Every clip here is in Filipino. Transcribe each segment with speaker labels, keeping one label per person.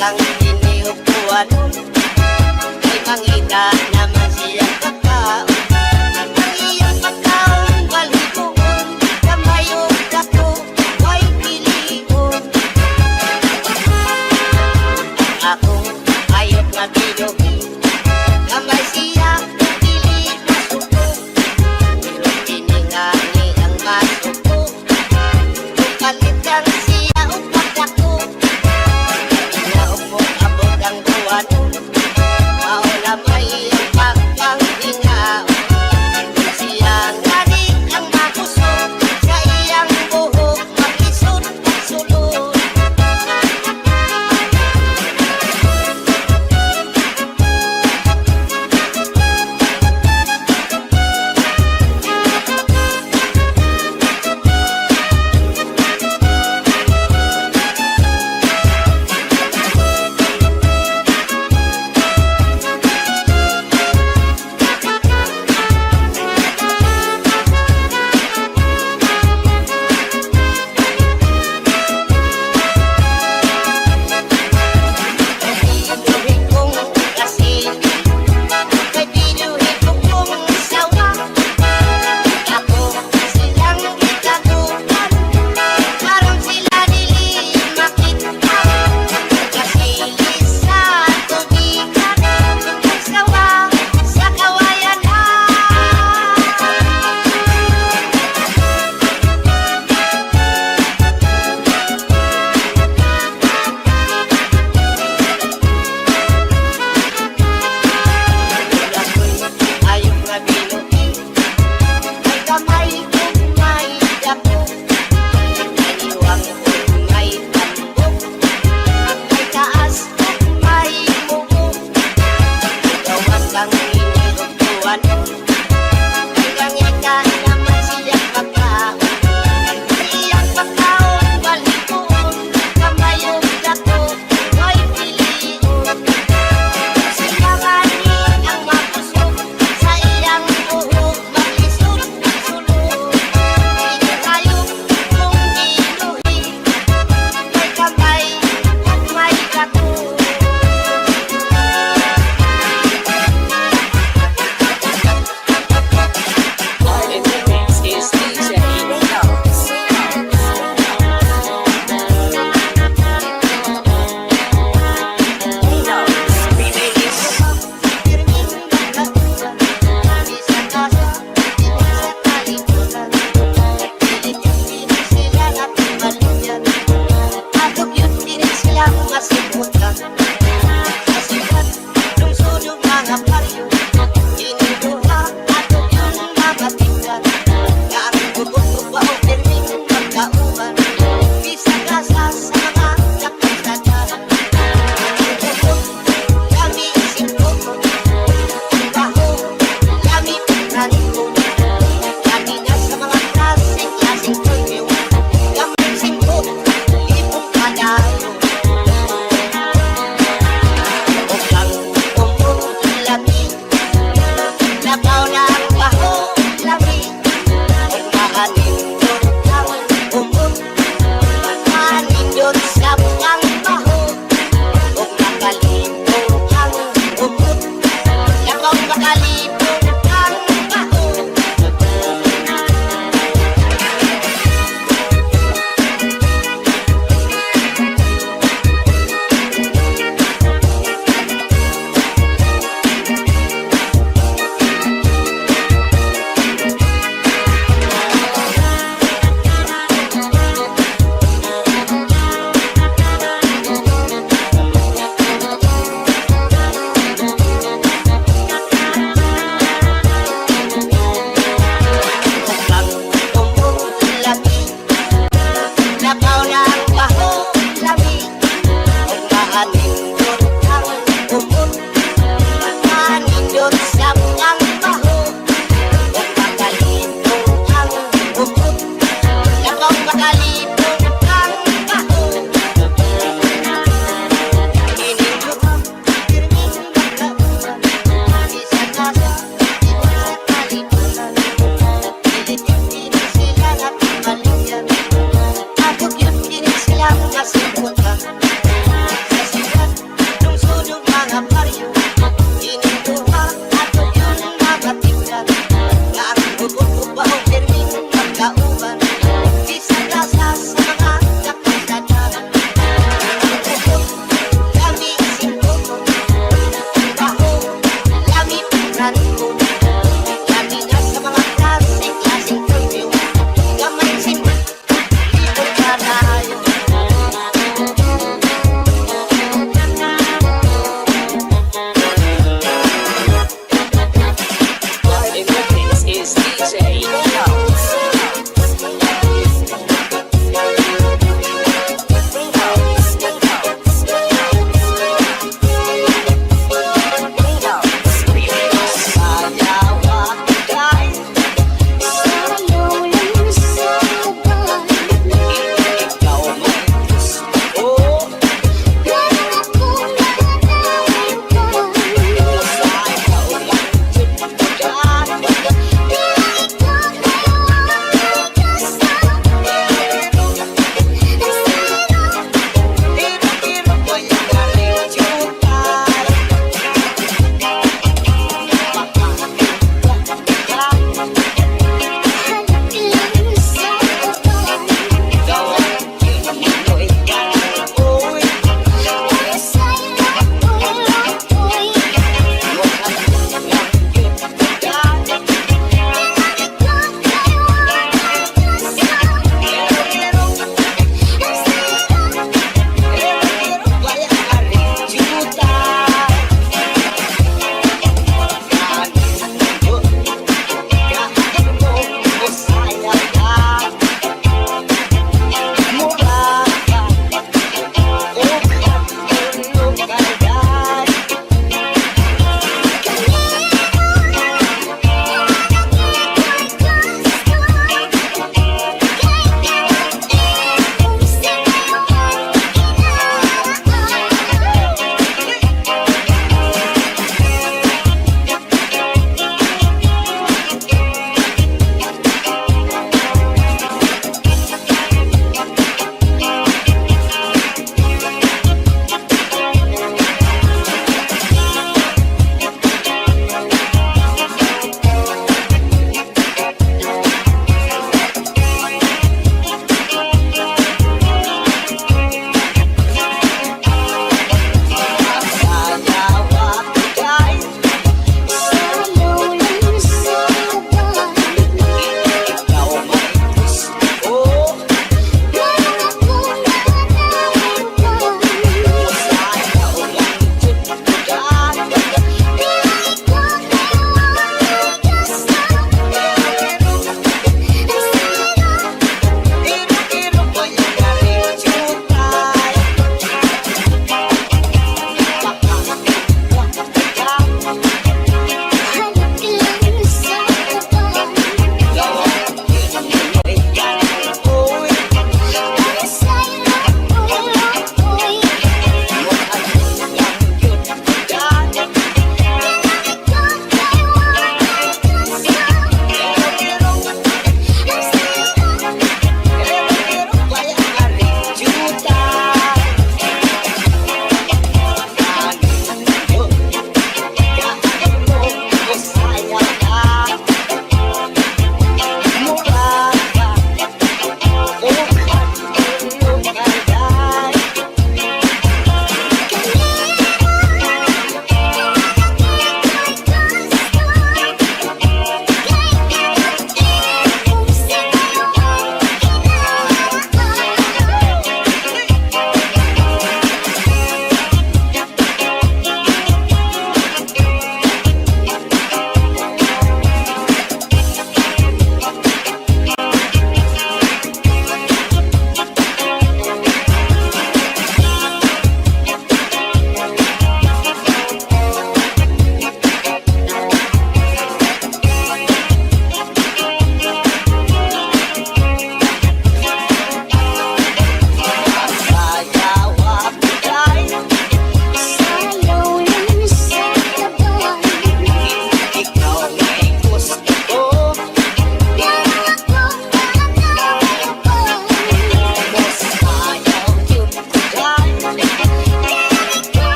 Speaker 1: kang iniupuan, ay mangita naman siyang kakao. Ang iyong pagkaon balhiboon, kamayong dako ay pilion. Akong ayok nga binuhi, kamay siya pili masuko. Pero tiningani ang masuko, kalit kang siya o pagdako. Naupo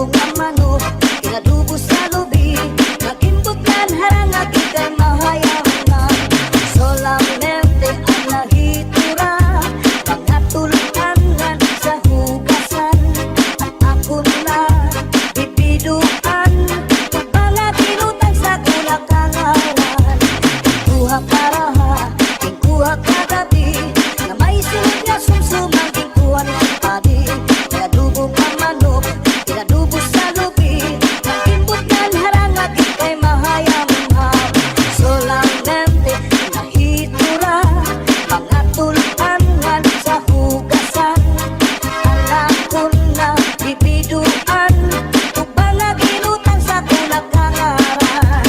Speaker 2: Pinadugong ang manok, pinadubo sa lubi, nagimbutlan harangag ikay mahayangan. Solamente ang nahitura, mga tulutangan sa hugasan. At ako na bibiduan, mga tinutang sa kulakangaran. Kuha karaha, kuha kagabi, na may sunod nga sumsumang kuha ni padi. Pinadugong ang manok, pinadubo sa lubi, nagimbutlan harangag ikay mahayangan. Solamente nahitura, mga tulutangan sa hugasan. Anak ko na bibiduan, mga ginutang sa kulakangaran.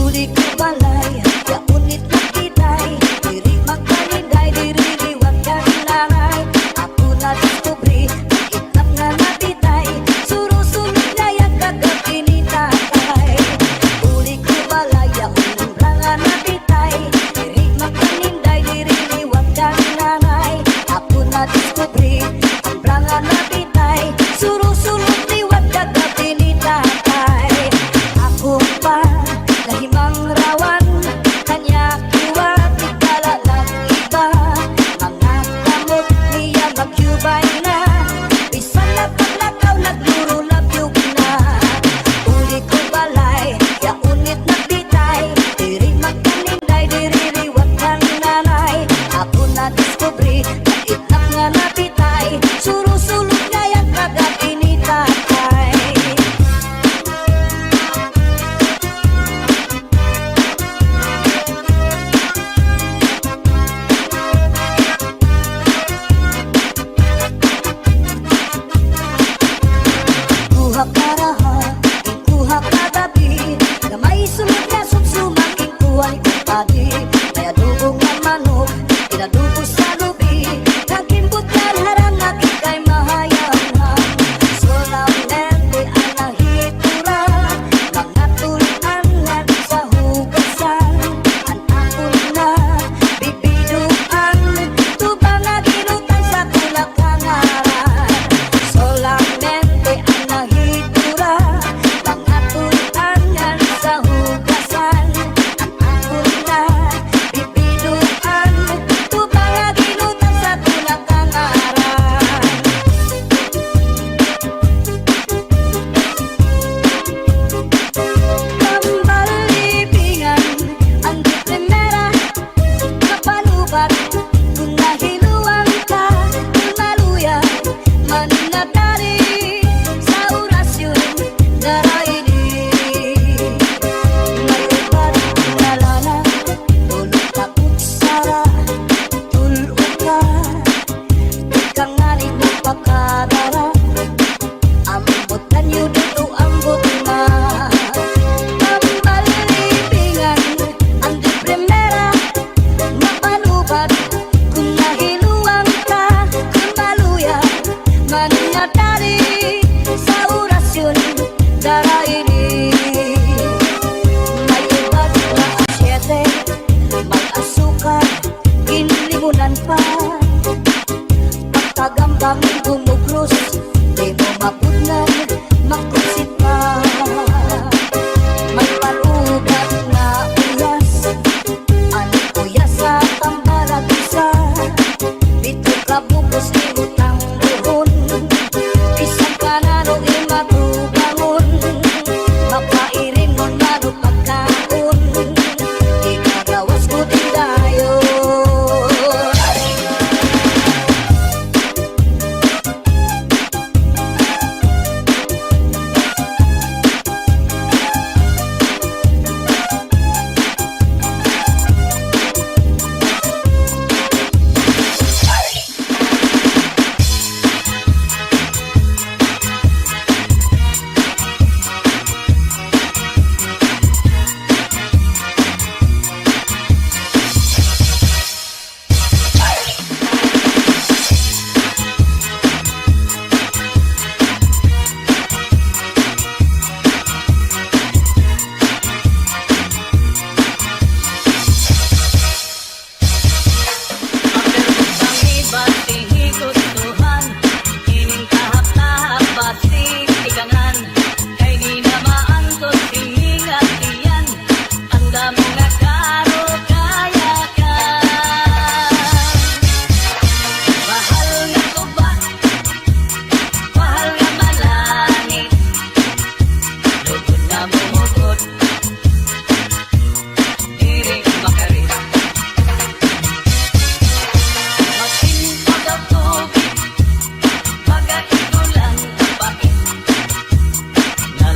Speaker 2: Uli ko balay, yaunit na kitay, diri magkaninday, diri liwag kaninangay. Ako na diskubri, itlap nga natitay, surusunod na yung kagabi ni tatay. Uli ko balay, yaunit nga natitay, diri magkaninday, diri liwag kaninangay. Ako na diskubri, ang branga natitay, surusunod liwag kagabi ni tatay. Ako pa nahimang rawan, kanya kuha tigala lang iba. Mga kamot niya magyubay na, bisan na paglakaw naglurulabyog na. Uli ko balay, yaunit na bitay, diri magkaninday, diri liwag kang nanay. Ako na diskubri, itlap nga napitay, surusulog na yung kagabi ni tatay. Kuha karaha, kuha kagabi, na may sunod na sumsumang kuha ni padi. Pinadugong ang manok, pinadubo sa lubi, nagimbutlan harangag ikay mahayangan. Solamente ang nahitura, mga tulutangan sa hugasan. Ang ako na bibiduan, tubang nga ginutang sa kulakangaran. Solamente ang nahitura, mga tulutangan sa hugasan. Ang ako na bibiduan, tubang nga ginutang sa kulakangaran. Pambalibingan, ang di primera, kapalubat, kung nahiluan ka, kung naluya, mananatari sa orasyon, daraini. May ubat na lana, tulog ka kutsara, tulog ka, ikaw nga rin magpakadara. Ambot na niyo dito, ambot na. Pambalibingan, ang di primera, mapalubat, kung nahiluan ka, kung naluya, mananatari sa orasyon, daraini. May ubat na asyete, may asukar, kinlimunan pa. Pagkagambang gumugros, di mo mapudnan, makusit pa. May palugat na uyas, ano uyas sa tambalag isa. Bito ka bukos ni utang buhon, isang kanano imatubangon.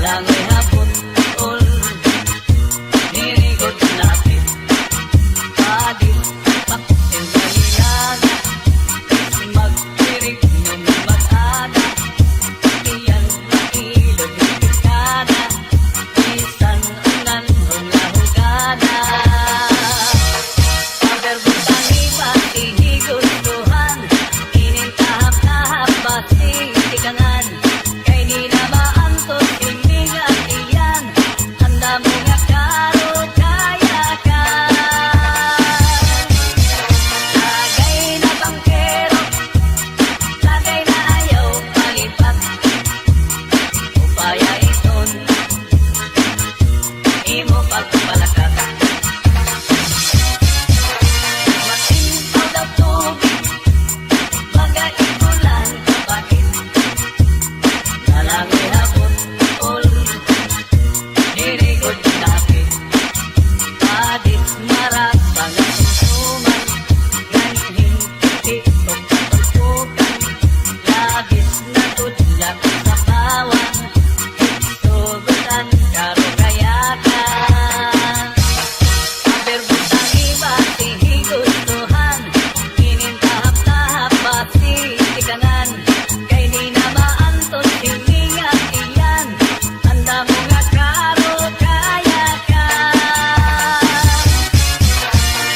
Speaker 3: Nalangoy hapon ol nirigod lapit padit paksin kalilaga magtirik nung mag-aga iyan mailog itikada isan unan hungahugada pagerbutang iba ihigustuhan inintahap-tahap basi tikangan kay di na maantos imigat iyan handa mo nga karo kaya ka lagay na bangkero lagay na ayaw palipat upaya iton imo pagpalakat matimpaw daw tubig magaigulan kapatid nalangoy hapon ol nirigod lapit padit marat pangasunsuman ganhin titok kapagpukan labis na tudlak sa pawang tugutan karo kayakan pagerbutang iba ihigustuhan inintahap-tahap basi tikangan kay di na maantos himingat iyan handa mo nga karo kaya ka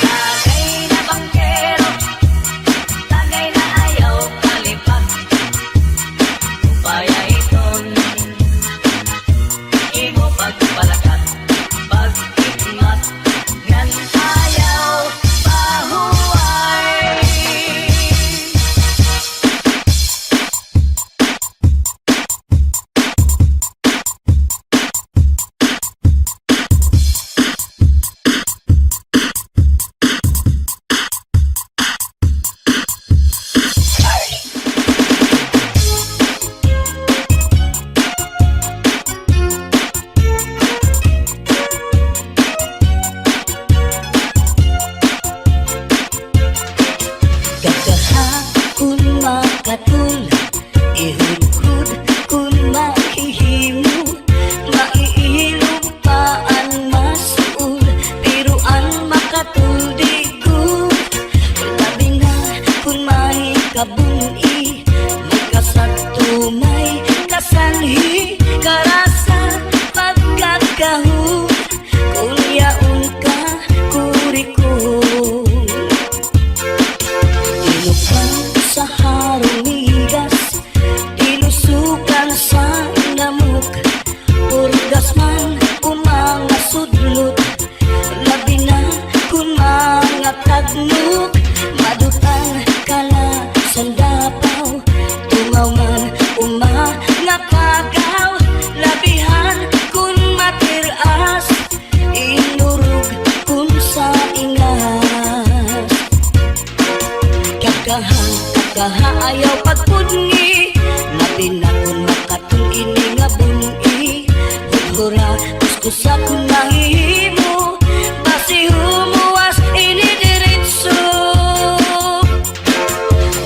Speaker 3: lagay na bangkero lagay na ayaw palipat upaya iton imo pagpalakat pag-ikmat ngan ayaw pahuway
Speaker 2: Gagahakon makatul ihudhud kun mahihimo maiilog paan masuul piruan makatuldigo labi na kun mahikabun-i may kasagto may kasanhi karasa pagkakahud kulyaon ka kurikul Tinukan sa harumigas Tinusukan sa namuk Purgas man umanga sudlut Labi na kung mga tagnuk Madutang kala sandapaw Tumaw man umanga kagaw Labihan kung matiras Inurug kung sa ingas Kakaha ayaw pagpungi Labi na kung makatung ini nga bungi Hudhura kuskusa kung nahihimo Basi humuwas ini diritso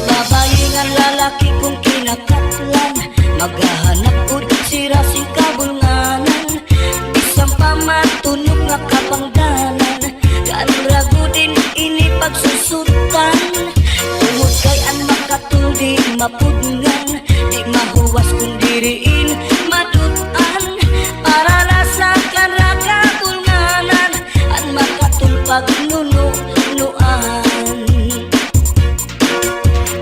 Speaker 2: Babayi nga lalaki kung kinakatlan Maghahanap ud sira si kabulnganan Bisang pamatunog nga kapangdanan Kaanrago din ini pagsusutan Tungod kay an makatuldi mapudngan Di mahuwas kung diriin madutan Para lasakan rakabulnganan An makatulpag nunuan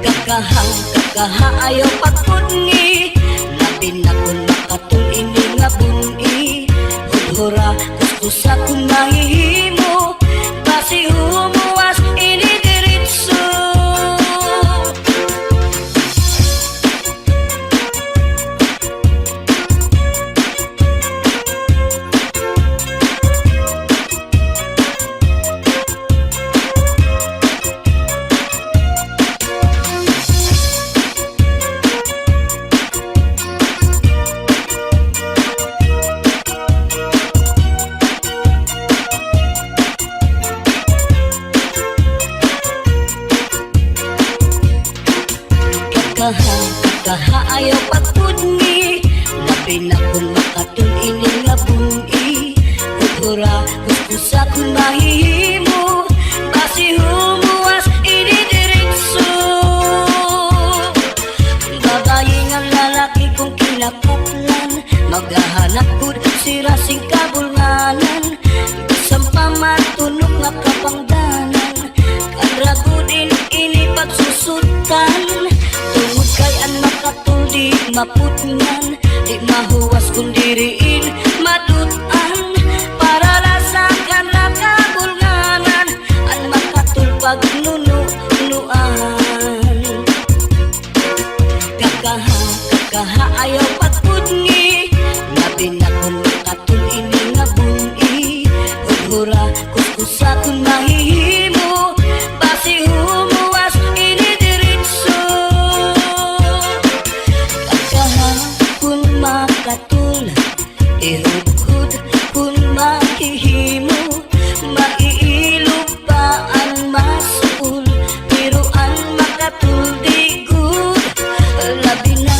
Speaker 2: Kakaha ayaw pagpungi Labi na kung makatul ini nga bungi Hudhura kuskusa kung mahihimo Basi humuwas ini diritso kung mahihimo, basi humuwas inidiretso. Babae nga lalaki kung kinakaplan, maghahanap gud sira sing kabulnganan. Bisang pamatunok nga kapangdanan, karagudin ini pagsusutan. Tungod kay ang makatuldi maputngan, di mahuwas kung diriin madutan. Para lasakan na kabulnganan, ang makatul pagnunuan. Kakaha ayaw pagpudngi, labi na kung makatul ini nga buni. Hura kuskusa kung mahihimo, basi humuwas ini diretso. Kakaha kung makatul, ihudhud kung mahihimo, maiilog pa ang masul, pero ang makatul di good. Labi na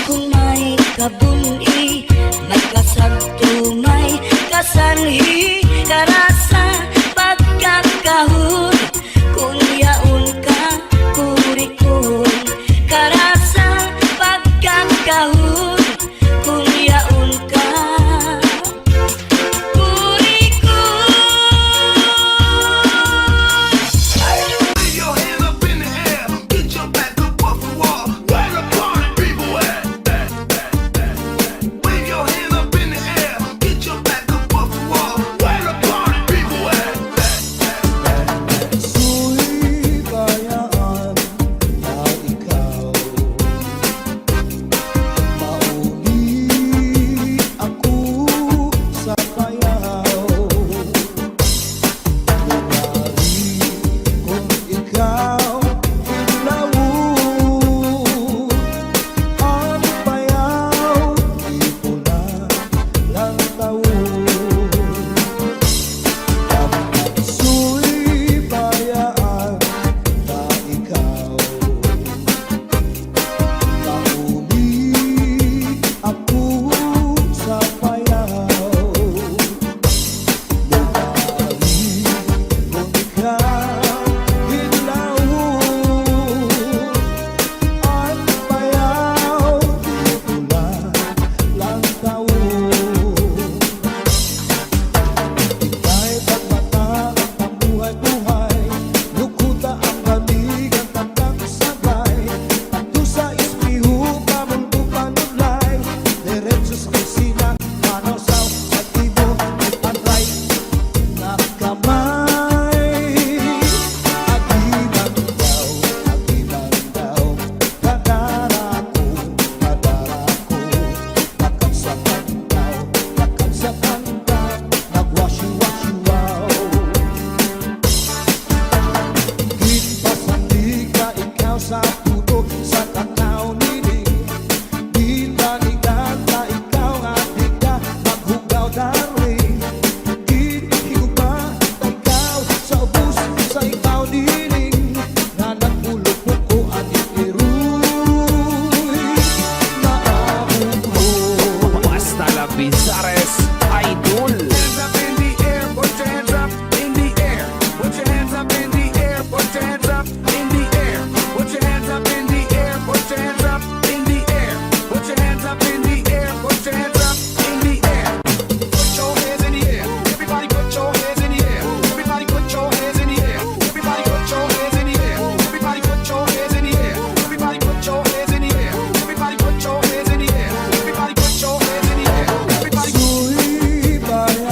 Speaker 2: kung may kabuni, may kasagto, may kasanhi, karasa pagkakahon, kung yaon ka kurikon. Karasa pagkakahon, kung yaon ka kurikon.
Speaker 4: Wave your hand up in the air, get your back up off the wall. Where the party people at? Wave your hand up in the air, get your back up off the wall. Where the party people at?
Speaker 5: Su'y bayaan na ikaw, mauli ako sa payaw. Lumari kung ikaw ilawon, ang payaw di pula lang taon. Su'y bayaan na ikaw, mauli ako sa payaw. Lumari kung ikaw ilawon, ang payaw di pula lang taon. Ika'y pagmata ang buhay-buhay, lukuta ang baligan tatang sabay. Pagto sa ismiho, pamundo panulay, diretso sa kusina, manasaw at ibo, ipantay na kamay. Aginan daw, kadara ko, nakagsakan daw, nagwashi-washi wow. Gitpasandig ka ikaw sa puto, sa tanaw nining. Ginanigan ka ikaw nga di ka maghugaw darling. Githigupa ka ikaw sa ubus sa ikaw nining. Nga nagpulupok ko aning iruy na ahong
Speaker 6: Basta la Pizares Idol.
Speaker 4: Hands up in the air, put your hands up in the air. Put your hands up in the air, put your hands up in the air. Put your hands up in the air, put your hands up in the air. Put your hands up in the air, put your hands up in the air. Put your hands in the air. Everybody put your hands in the air. Everybody put your hands in the air. Everybody put your hands in the air. Everybody put your hands in the air. Everybody put your hands in the air. Everybody put your hands in the air. Everybody put your hands in the air. Everybody
Speaker 5: Su'y bayaan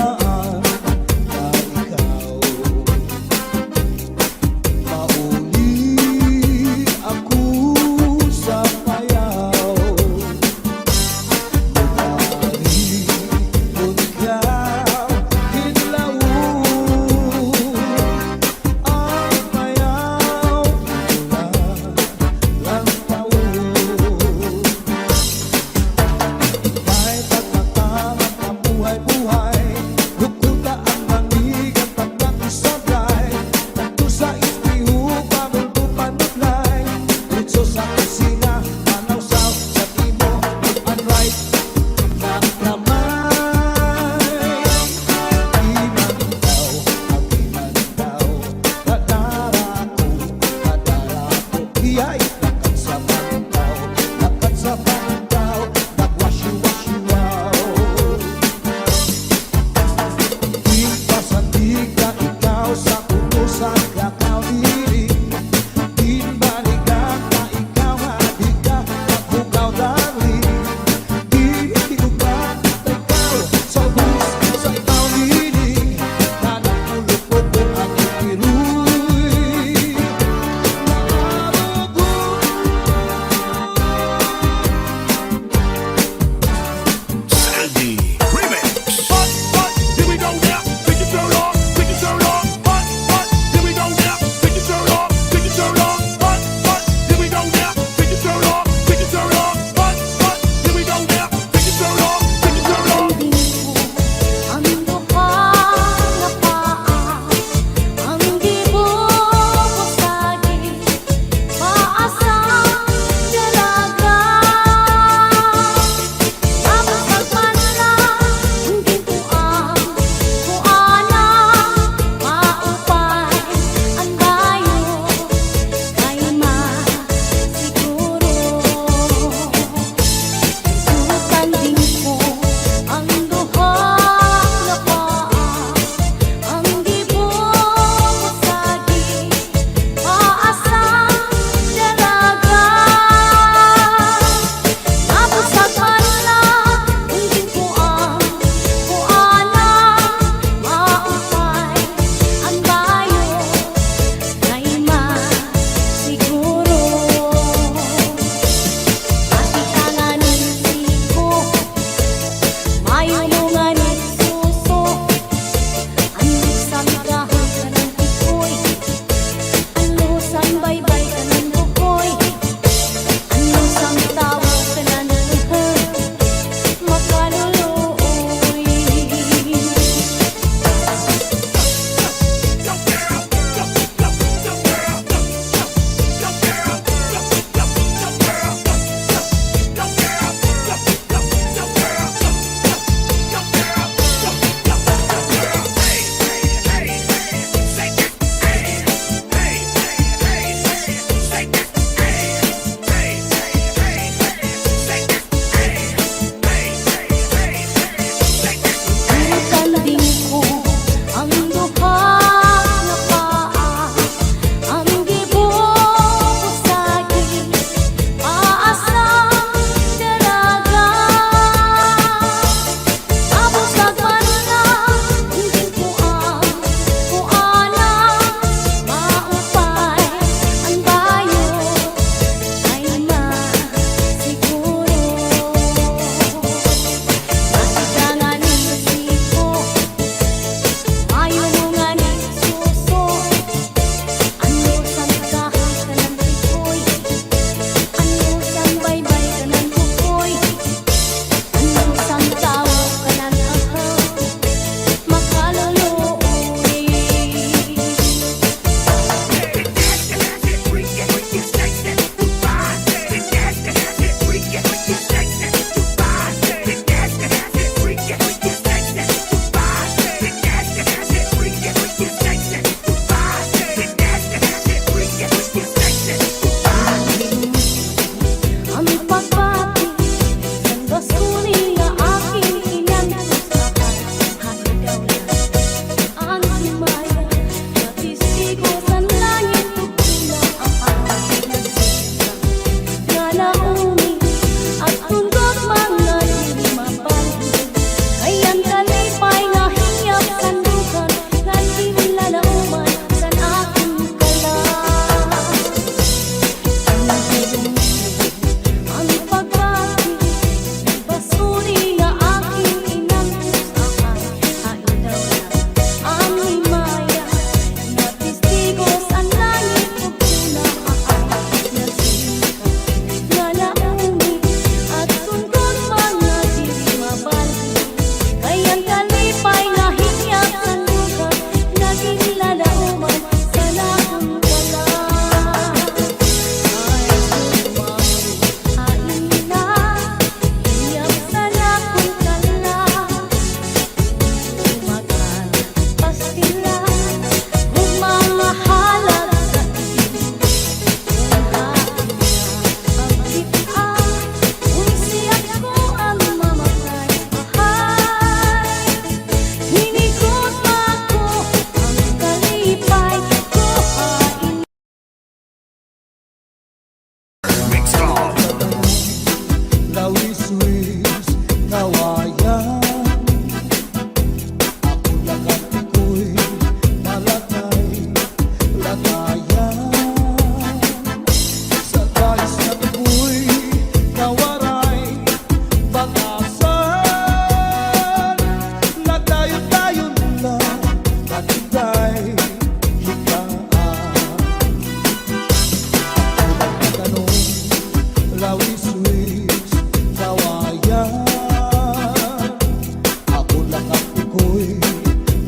Speaker 5: ko'y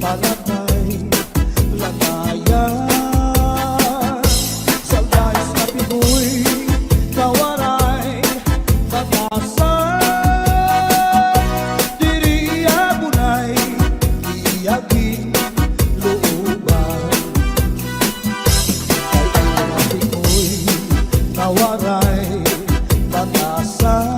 Speaker 5: palagay lagayan sa guys na pinoy kawaray batasan diri agunay iyagin looban kay ang mga pinoy kawaray batasan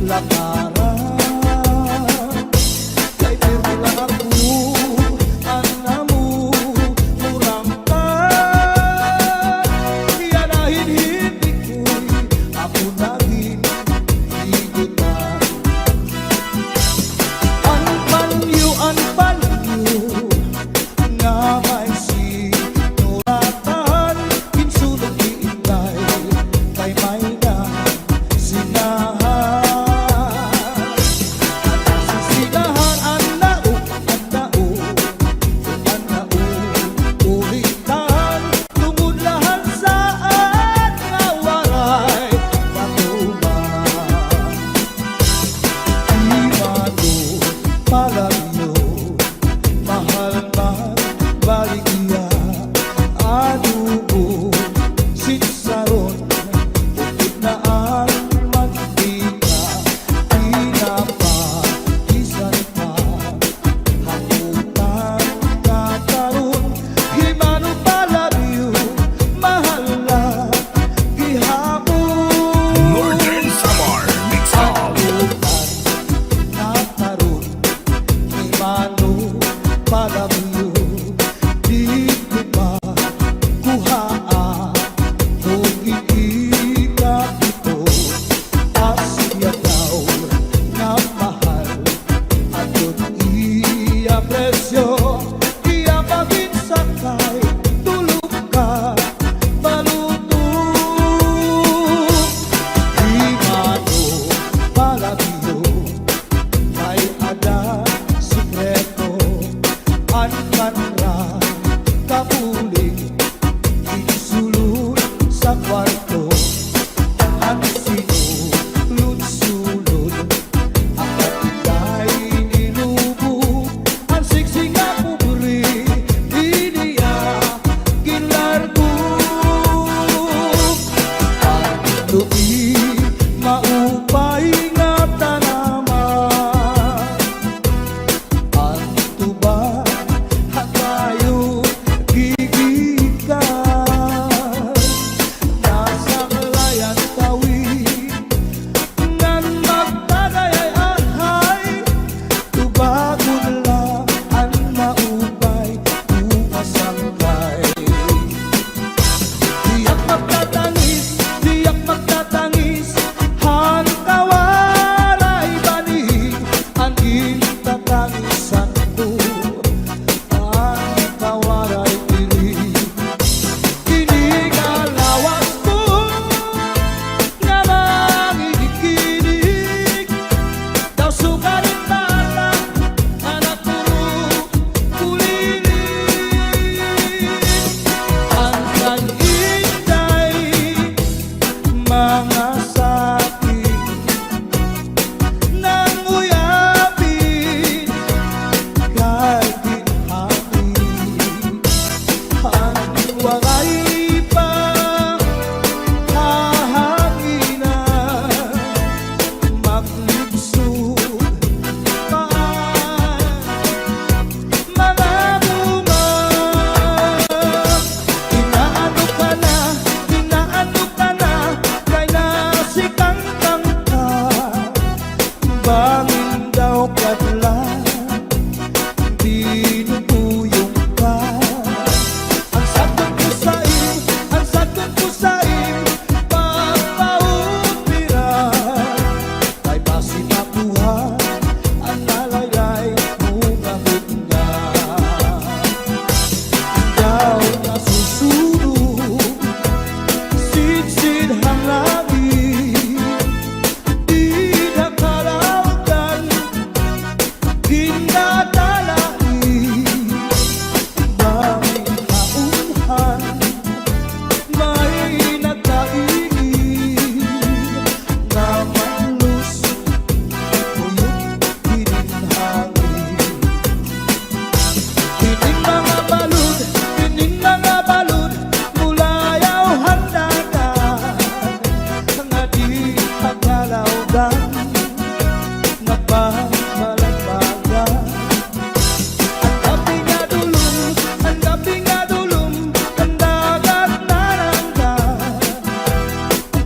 Speaker 5: lakaran kay pirla ako anamu murangkan iyanahin hindi ko'y ako naging higutan ang panyo nga may sinulatan kinsulong iintay kay may na sinahan palagyo, mahal magbaligya anubo, sinsaron bukid na ang mantika pinapakisan pa hamutan kakaroon himano palagyo, mahal na gihapon
Speaker 6: Northern Samar Mix Up.
Speaker 5: Mano palabyo di ko pa kuhaan kung iigat ito asya daw na mahal at yun iya presyo iya paginsakay tulog ka balutong di mano palabyo ay ada sikreto ang kanra kapuling insulod sa kwarto ang sinulod-sulod ang katigay nilubo ang siksing nga pobre di niya ginlargo ang lupi maupay nga tanaman ang tuba hatayo gigikan nasa layan tawid ngan magtagayay ahay tubagon lang ang maupay umasangkay diyak magtatangis ulan nagbabalagbaga. Ang gabi nga dulong, ang gabi nga dulong, ang dagat narangga.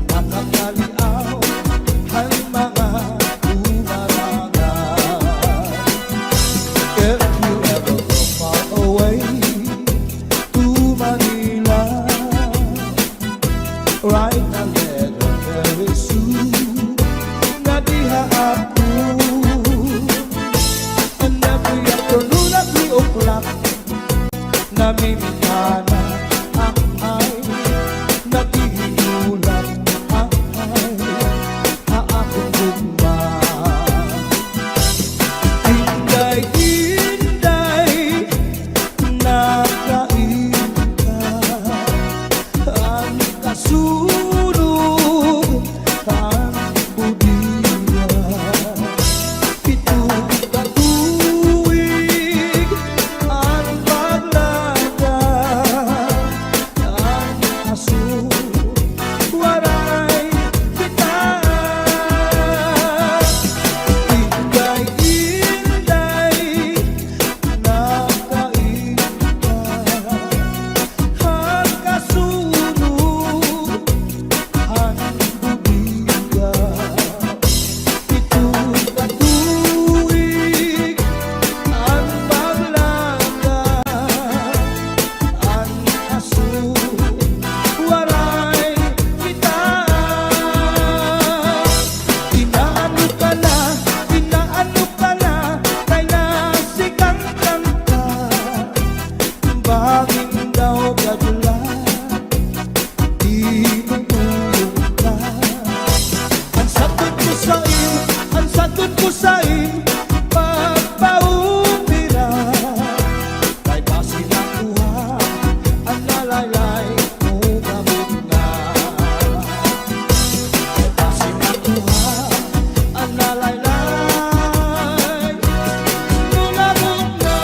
Speaker 5: Nakakaliaw ang mga umaraga. If you ever go far away to Manila, write a letter very soon na diha ako. And every afternoon at 3 o'clock namimigana ang ay naghihinulat ang ay aakong gugma. Inday-inday nakain ka, ang kasunog ang budiya. Pitong katuwig ang paglaga, ang aso waray kita. Inday-inday nakain ka, ang kasunog ang budiga. Pitong katuwig ang paglaga, ang aso waray kita. Inaano ka na, kay nasikang kanta. Banging daw kadula, di tumulong ka. Ang sagot ko sa'yo, ang sagot ko sa'yo, pagpaubira. Kay basi nakuha, ang nalaylay mo kabunga. Kay basi nakuha, ang nalaylay mo kabunga.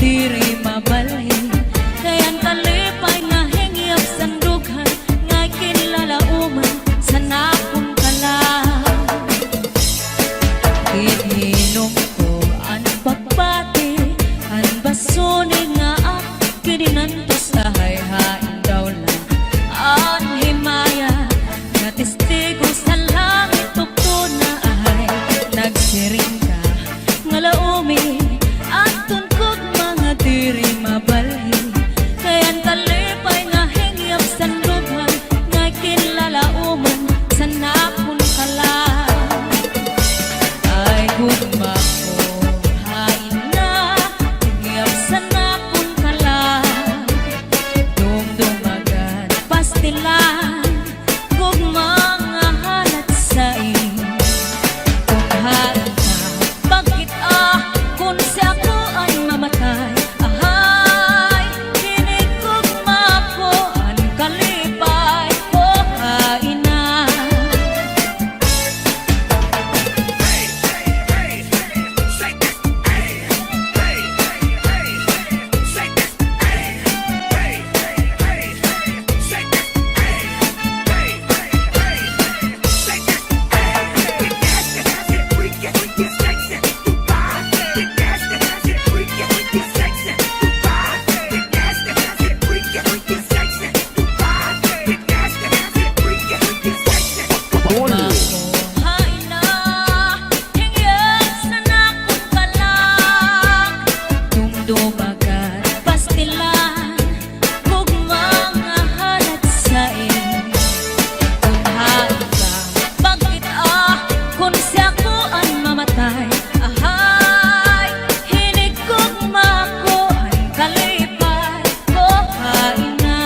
Speaker 2: diri mabalhin. Kayan kalipay nga hingyap sandughan, ngay kinlalauman sa nakong kalang. Ihinom ko ang pagbati, ang basuni nga ak kininantos sa hayhain daw lang. Ang himaya nga testigo sa langit tukto na ay nagsiring ka nga laumi at tunkog mga diri mabalhin. Kayan kalipay nga hingyap sandughan, nga kinlalauman sa nakong kalang. Ay gugma ko hain na hingyap sa nakong kalang. Dumdumagan pastilan gugma nga halat sa iyo. Kung hain ka bakit kung si ako ay mamatay, ahay hinigugma ko ang kalipay ko hain na. Hain na hingyap sa nakong kalang. Dumdumagan pastilan gugma nga halat sa iyo. Kung hain ka bakit kung si ako ay mamatay, ahay hinigugma ko ang kalipay ko hain na.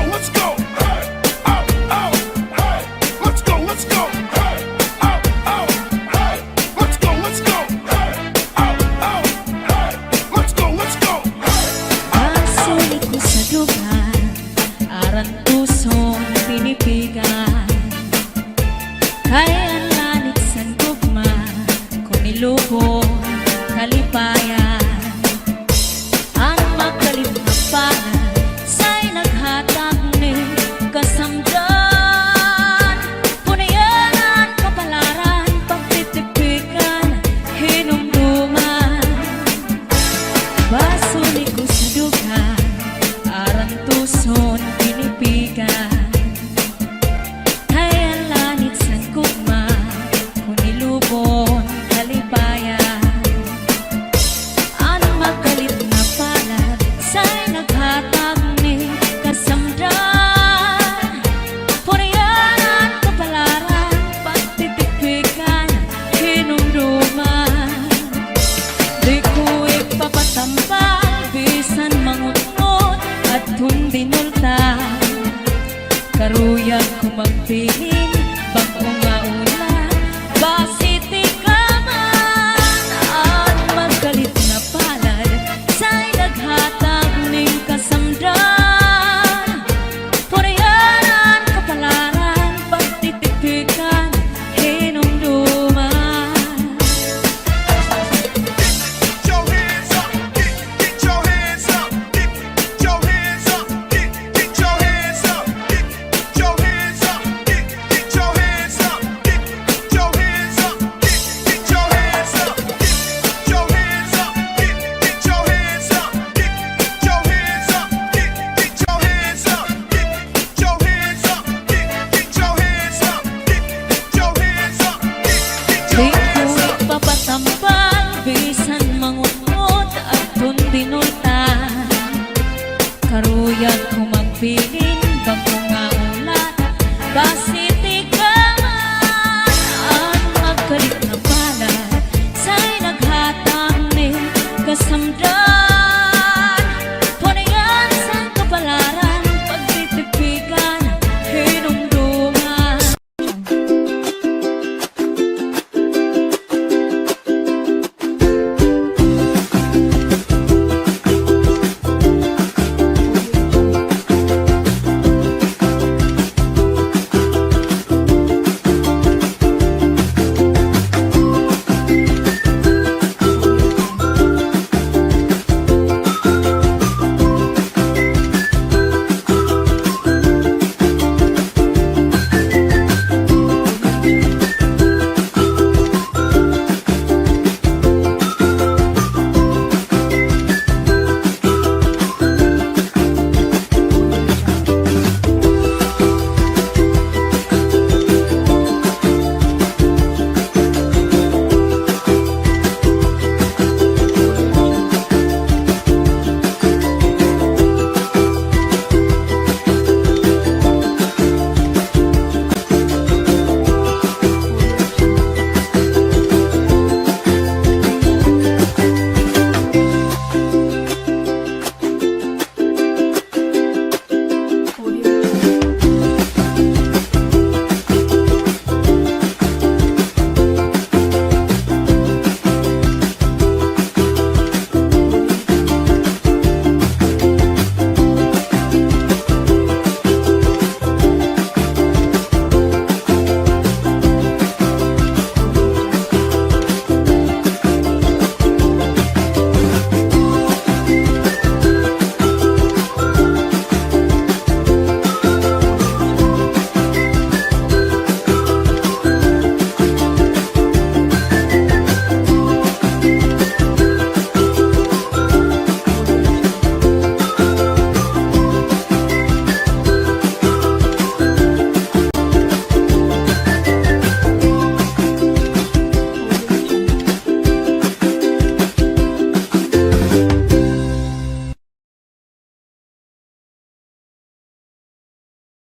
Speaker 6: Let's go. Hey, oh, oh, hey. Let's go. Let's go. Hey, oh, oh, hey. Let's go. Let's go. Hey, oh, oh, hey. Let's go. Let's go.
Speaker 2: Pagsulit ko sa dugan, aran pusong pinipigan. Kaya ang lanit sa gugma, kung niluho kalipayan. Ang magkalit na pangan, sa'y naghatag ni kasamdan. Punayanan, kapalaran, pagtitipikan, hinumduman. Basuli ko sa dugan, aran tuson pinipigan. Kaya lanit sa gugma, kung nilubon kalipayan. Ang magalit na palad, sa'y naghatag ni kasamdan. Punayanan, kapalaran, pagtitipikan, hinumduman. Di ko ipapatampal, bisan mangutnot at hundinulta. Karuyag ko magpilin, bako nga ulan, basiti ka man. Ang magalit na palad, sa'y naghatag ning kasamdan. Punayanan, kapalaran, pagtitipikan, hinumduman.
Speaker 6: Get your hands up. Get your hands up. Get your hands up. Get your hands up. Get your hands up. Get your hands up. Get your hands up. Get your hands up. Get your hands up. Get your hands up. Get your hands up. Get your hands up. Get your hands up. Get your hands up. Get your hands up.
Speaker 2: Di ko ipapatampal, bisan mangutnot at hundinultan. Karuyag ko magpilin, bako nga ulan, basi